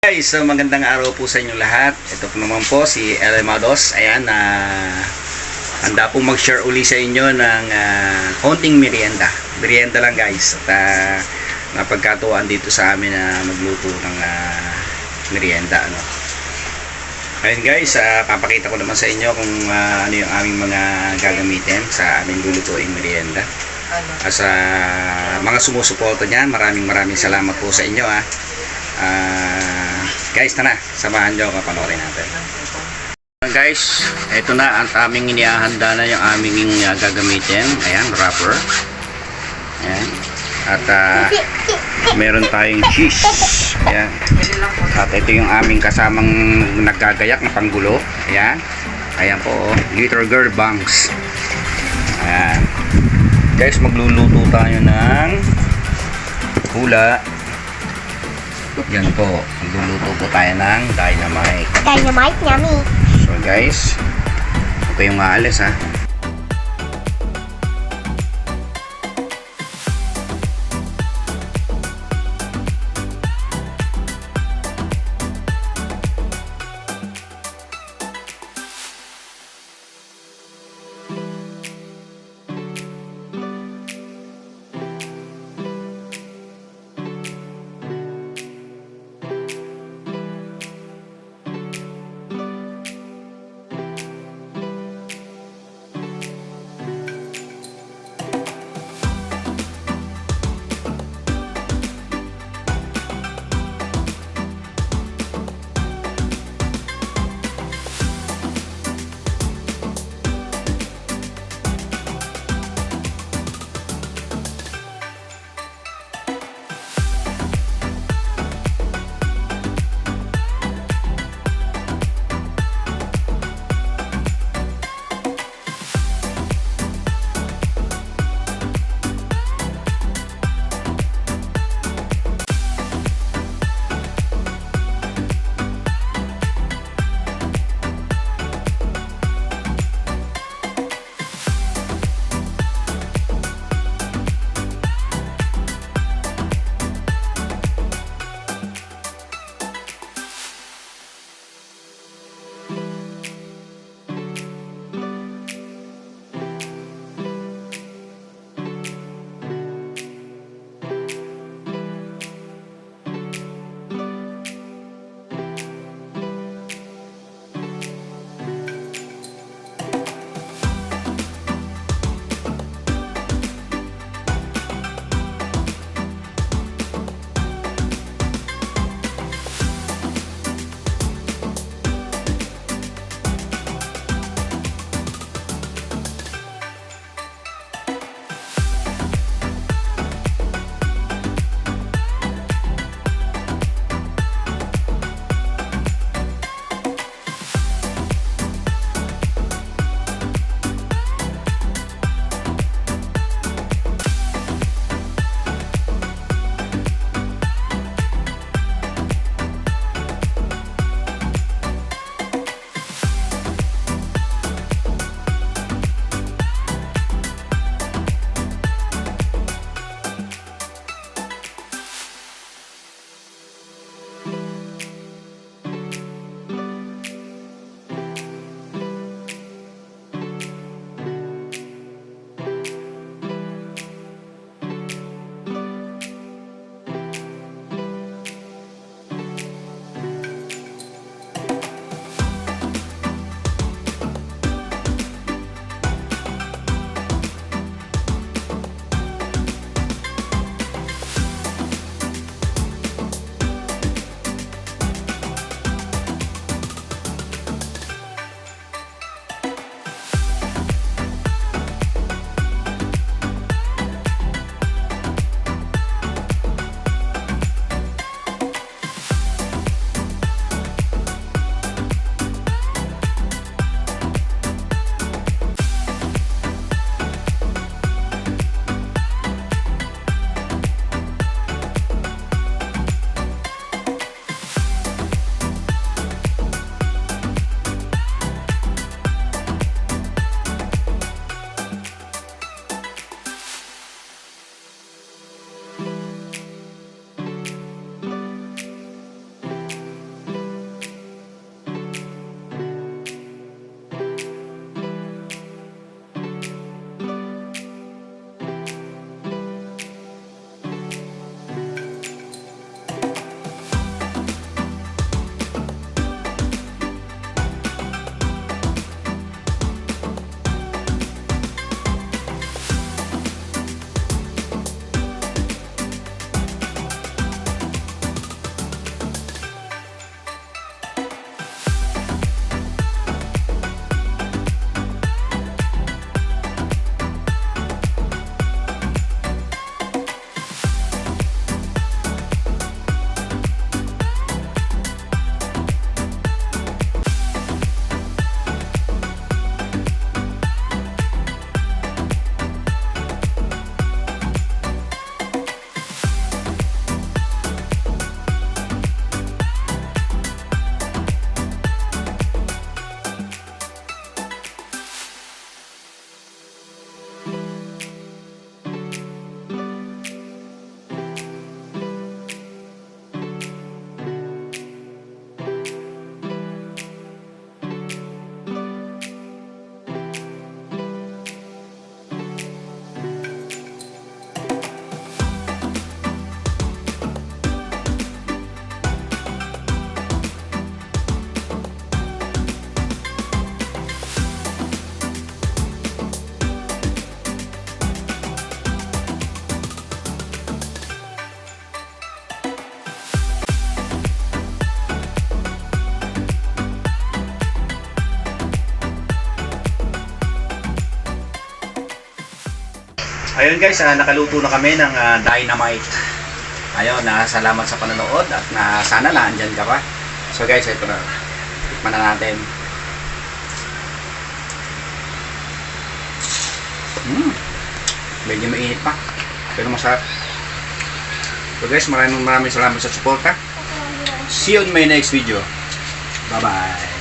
Guys, so magandang araw po sa inyo lahat. Ito po naman po si Elemados. Ayan, handa pong mag-share uli sa inyo ng konting merienda. Merienda lang guys. At napagkatuwaan dito sa amin na magluto ng merienda. Ano. Ayun guys, papakita ko naman sa inyo kung ano yung aming mga gagamitin sa aming lulutuing merienda. Sa mga sumusuporto niyan, maraming salamat po sa inyo. Guys, tara, samahan nyo ako, panoorin natin. Guys, ito na ang aming inihahanda na yung aming gagamitin. Ayan, wrapper. Ayan. At meron tayong cheese. Ayan. At ito yung aming kasamang naggagayak na panggulo. Ayan. Ayan po, glitter girl bangs. Ayan. Guys, magluluto tayo ng hula. Yan po, magluluto po tayo ng dynamite. Dynamite, yummy. So guys, ito yung maalis ha. Ayun guys, nakaluto na kami ng Dynamite. Ayun, salamat sa panonood at sana andyan ka pa. So guys, ito na. Tikman na natin. Medyo mainit pa. Pero masarap. So guys, maraming salamat sa suporta. See you in my next video. Bye-bye.